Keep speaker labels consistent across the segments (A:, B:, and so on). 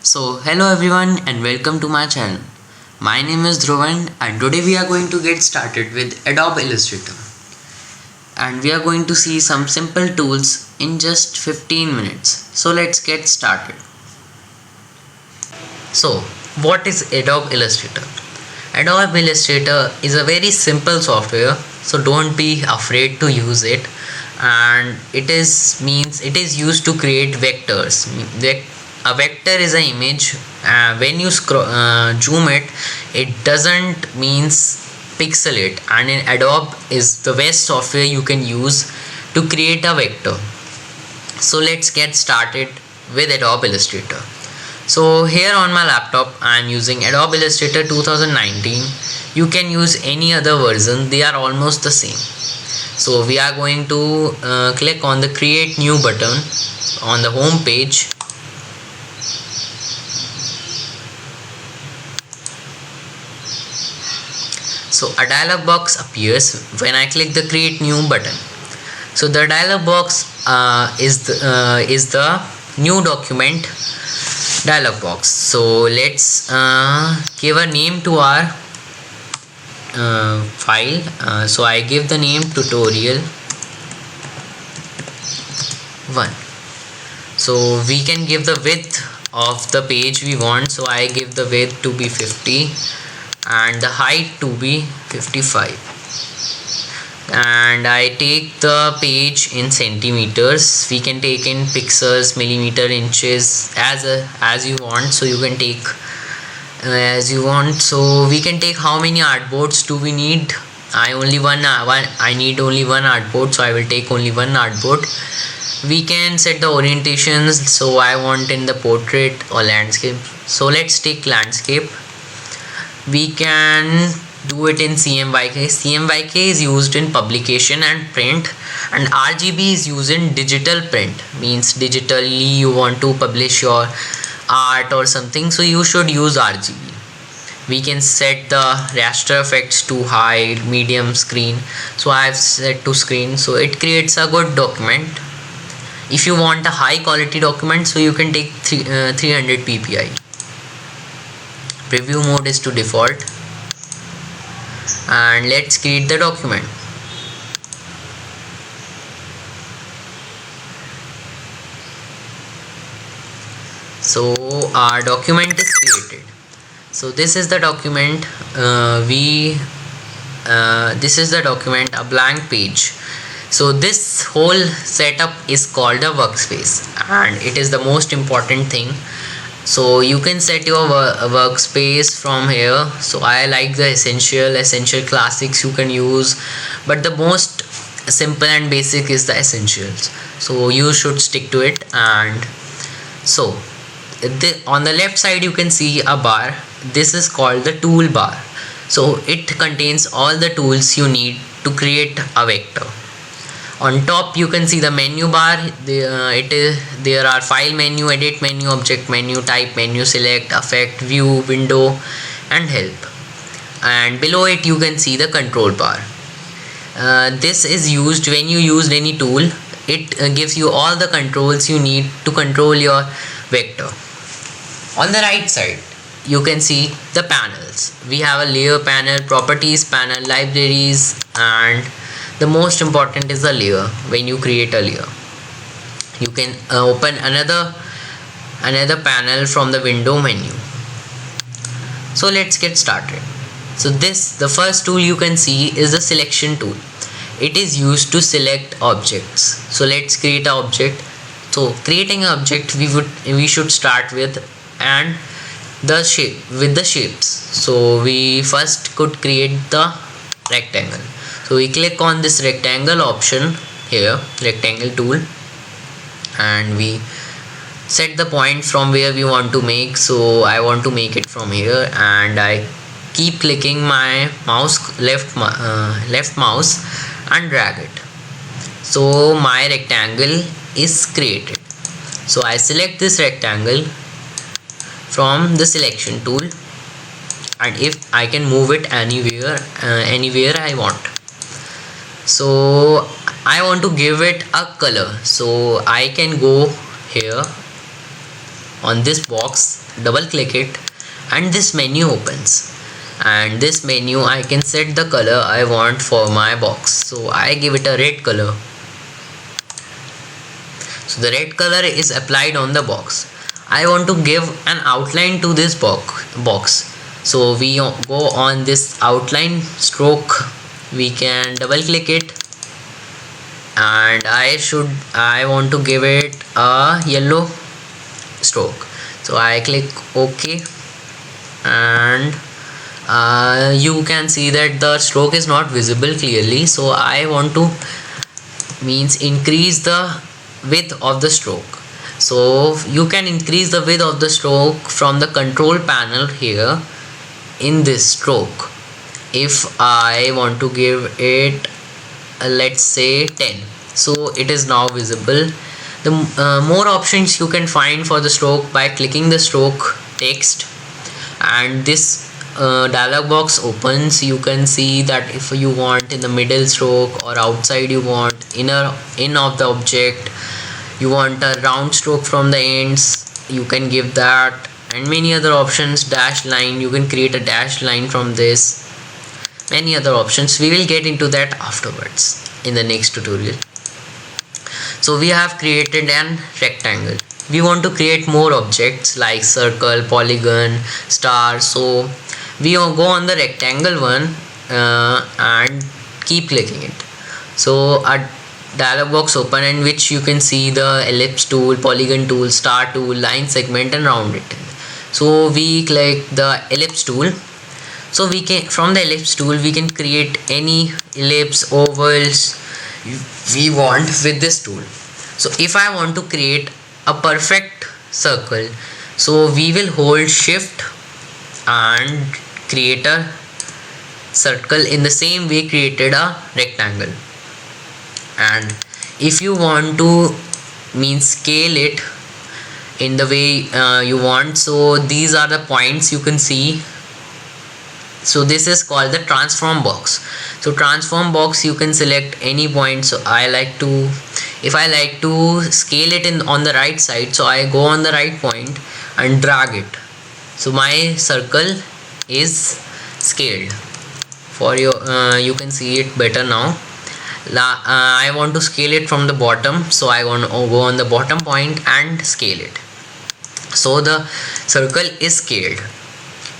A: Hello everyone and welcome to my channel. My name is Dhruvan and today we are going to get started with Adobe Illustrator. And we are going to see some simple tools in just 15 minutes. So let's get started. So, what is Adobe Illustrator? Adobe Illustrator is a very simple software, so don't be afraid to use it. And it is used to create vectors. A vector is an image. When you zoom it, it doesn't means pixel it, and in Adobe is the best software you can use to create a vector. So let's get started with Adobe Illustrator. So here on my laptop I am using Adobe Illustrator 2019. You can use any other version, they are almost the same. So we are going to click on the create new button on the home page. So a dialog box appears when I click the create new button. So the dialog box is the new document dialog box. So let's give a name to our file. So I give the name tutorial 1. So we can give the width of the page we want. So I give the width to be 50 and the height to be 55, and I take the page in centimeters. We can take in pixels, millimeter, inches, as you want. So you can take as you want. So we can take how many artboards do we need. I need only one artboard, so I will take only one artboard. We can set the orientations, so I want in the portrait or landscape. So let's take landscape. We can do it in CMYK. CMYK is used in publication and print, and RGB is used in digital print. Means digitally you want to publish your art or something, so you should use RGB. We can set the raster effects to high, medium, screen. So I have set to screen, so it creates a good document. If you want a high quality document, so you can take 300 ppi. Preview mode is to default, and let's create the document. So our document is created. So this is the document. This is the document, a blank page. So this whole setup is called a workspace, and it is the most important thing. So you can set your workspace from here. So I like the essential classics you can use, but the most simple and basic is the essentials, so you should stick to it. And so on the left side you can see a bar. This is called the toolbar. So it contains all the tools you need to create a vector. On top you can see the menu bar. There are file menu, edit menu, object menu, type menu, select, effect, view, window, and help. And below it you can see the control bar. This is used when you use any tool. It gives you all the controls you need to control your vector. On the right side you can see the panels. We have a layer panel, properties panel, libraries, and the most important is the layer. When you create a layer, you can open another panel from the window menu. So let's get started. So the first tool you can see is the selection tool. It is used to select objects. So let's create an object. So creating an object, we should start with the shapes. So we first could create the rectangle. So we click on this rectangle option here, rectangle tool, and we set the point from where we want to make. So I want to make it from here, and I keep clicking my left mouse and drag it. So my rectangle is created. So I select this rectangle from the selection tool, and if I can move it anywhere I want. So I want to give it a color, so I can go here on this box, double click it, and this menu opens. And this menu, I can set the color I want for my box. So I give it a red color. So the red color is applied on the box. I want to give an outline to this box. So we go on this outline stroke, we can double click it, and I want to give it a yellow stroke. So I click OK, and you can see that the stroke is not visible clearly. So I want to increase the width of the stroke. So you can increase the width of the stroke from the control panel here in this stroke. If I want to give it let's say 10, so it is now visible. The more options you can find for the stroke by clicking the stroke text, and this dialog box opens. You can see that if you want in the middle stroke, or outside you want in of the object, you want a round stroke from the ends, you can give that, and many other options. Dash line, you can create a dash line from this, many other options. We will get into that afterwards in the next tutorial. So we have created an rectangle. We want to create more objects like circle, polygon, star. So we go on the rectangle one and keep clicking it. So a dialog box open, in which you can see the ellipse tool, polygon tool, star tool, line segment, and round rectangle. So we click the ellipse tool. So we can, from the ellipse tool, we can create any ellipse, ovals we want with this tool. So if I want to create a perfect circle, so we will hold shift and create a circle in the same way created a rectangle. And if you want to scale it in the way you want, so these are the points you can see. So this is called the transform box. So transform box, you can select any point. So if I like to scale it on the right side, so I go on the right point and drag it. So my circle is scaled. For you can see it better now. I want to scale it from the bottom, so I want to go on the bottom point and scale it. So the circle is scaled.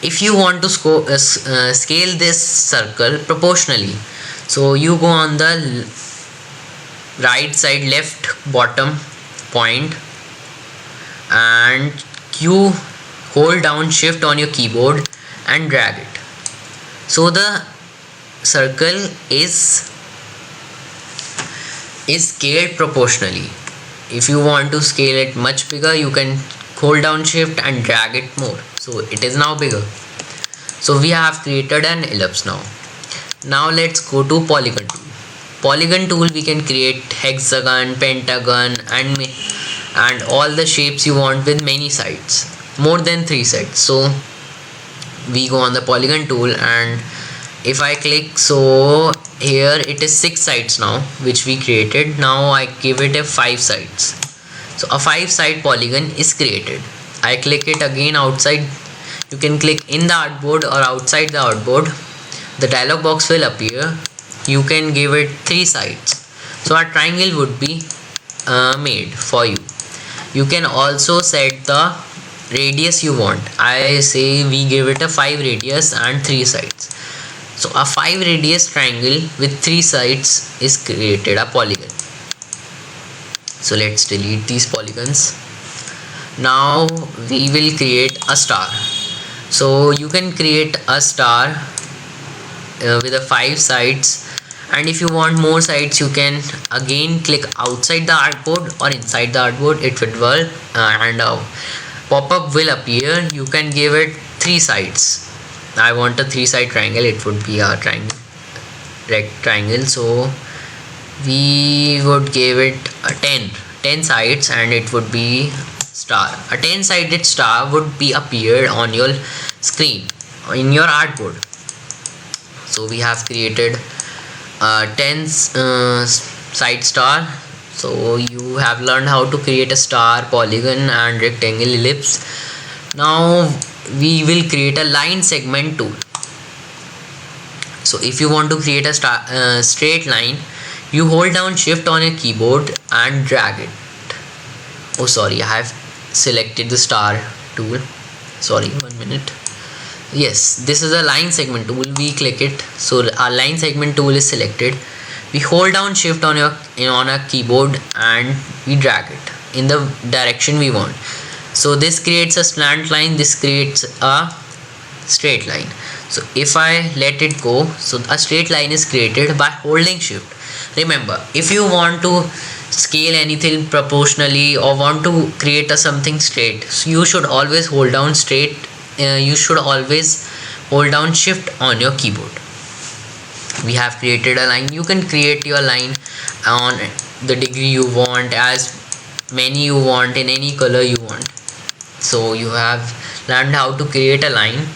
A: If you want to scale this circle proportionally, so you go on the right side left bottom point and you hold down shift on your keyboard and drag it. So the circle is scaled proportionally. If you want to scale it much bigger, you can hold down shift and drag it more. So it is now bigger. So we have created an ellipse now. Now let's go to polygon tool. Polygon tool, we can create hexagon, pentagon, and all the shapes you want with many sides, more than 3 sides. So we go on the polygon tool, and if I click, so here it is 6 sides now which we created. Now I give it a 5 sides. So a 5-side polygon is created. I click it again outside. You can click in the artboard or outside the artboard. The dialog box will appear. You can give it 3 sides. So a triangle would be made for you. You can also set the radius you want. I say we give it a 5 radius and 3 sides. So a 5 radius triangle with 3 sides is created, a polygon. So let's delete these polygons. Now we will create a star. So you can create a star with a 5 sides, and if you want more sides, you can again click outside the artboard or inside the artboard. It will work, and a pop-up will appear. You can give it 3 sides. I want a 3-side triangle. It would be a rectangle. So we would give it a 10 sides, and it would be star. A 10-sided star would be appeared on your screen in your artboard. So we have created a 10 side star. So you have learned how to create a star, polygon and rectangle, ellipse. Now we will create a line segment tool. So if you want to create a straight line, you hold down shift on your keyboard and drag it. Oh sorry, I have selected the star tool. Sorry, 1 minute. Yes, this is a line segment tool. We click it. So our line segment tool is selected. We hold down shift on our keyboard and we drag it in the direction we want. So this creates a slant line, this creates a straight line. So if I let it go, so a straight line is created by holding shift. Remember, if you want to scale anything proportionally or want to create a something straight, so you should always hold down shift on your keyboard. We have created a line. You can create your line on the degree you want, as many you want, in any color you want. So you have learned how to create a line.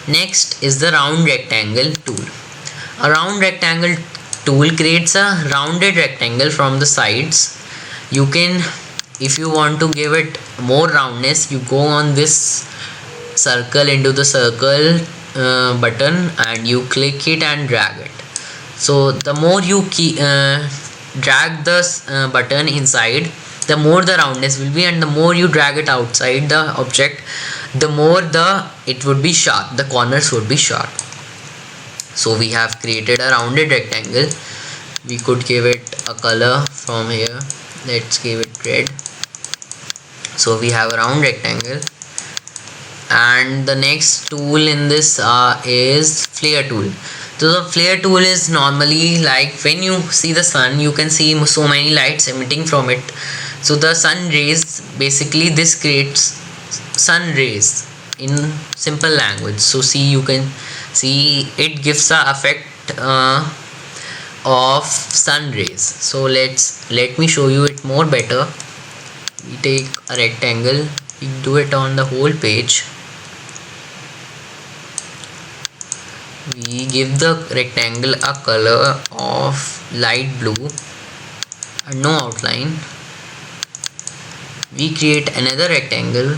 A: Next is the round rectangle tool. A round rectangle tool creates a rounded rectangle from the sides. You can, if you want to give it more roundness, you go on this circle into the circle button and you click it and drag it. So the more you drag this button inside, the more the roundness will be, and the more you drag it outside the object, the more it would be sharp, the corners would be sharp. So we have created a rounded rectangle. We could give it a color from here. Let's give it red. So we have a round rectangle. And the next tool in this is flare tool. So the flare tool is normally like when you see the sun, you can see so many lights emitting from it. So the sun rays, basically this creates sun rays in simple language. So you can see it gives the effect of sun rays. So let me show you it more better. We take a rectangle, we do it on the whole page. We give the rectangle a color of light blue and no outline. We create another rectangle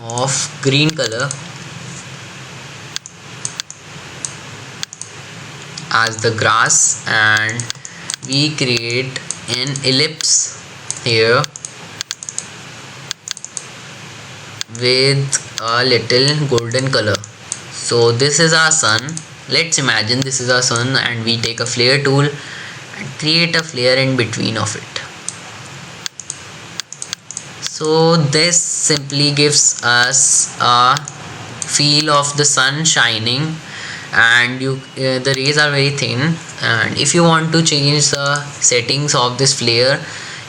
A: of green color as the grass, and we create an ellipse here with a little golden color. So this is our sun. Let's imagine this is our sun, and we take a flare tool and create a flare in between of it. So this simply gives us a feel of the sun shining, and the rays are very thin. And if you want to change the settings of this flare,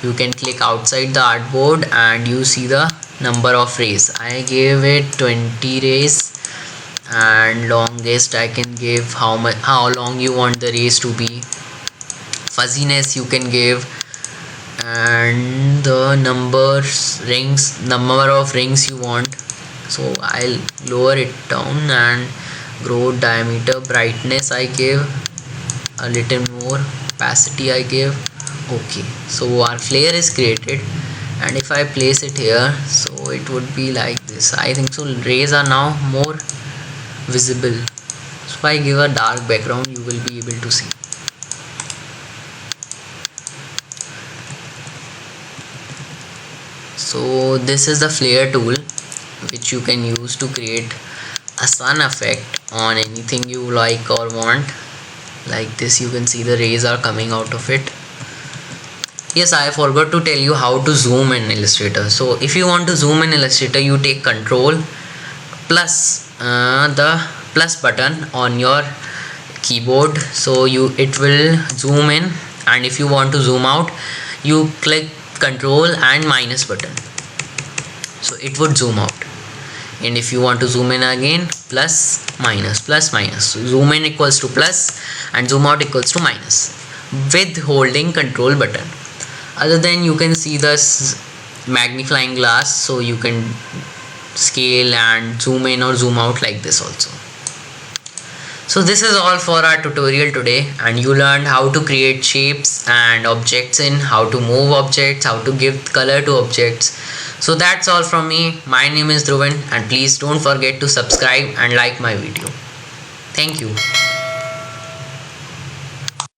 A: you can click outside the artboard and you see the number of rays. I gave it 20 rays, and longest I can give how long you want the rays to be. Fuzziness you can give, and the number of rings you want. So I'll lower it down, and grow diameter, brightness I give a little more, opacity I give. Okay, so our flare is created, and if I place it here, so it would be like this. I think so rays are now more visible. So if I give a dark background, you will be able to see. So this is the flare tool, which you can use to create a sun effect on anything you like or want. Like this, you can see the rays are coming out of it. Yes, I forgot to tell you how to zoom in Illustrator. So if you want to zoom in Illustrator, you take Control plus the plus button on your keyboard. So it will zoom in, and if you want to zoom out, you click Control and minus button. So it would zoom out. And if you want to zoom in again, plus minus. So zoom in equals to plus and zoom out equals to minus with holding Control button. Other than you can see this magnifying glass, so you can scale and zoom in or zoom out like this also. So this is all for our tutorial today, and you learned how to create shapes and objects in, how to move objects, how to give color to objects. So that's all from me. My name is Dhruvan, and please don't forget to subscribe and like my video. Thank you.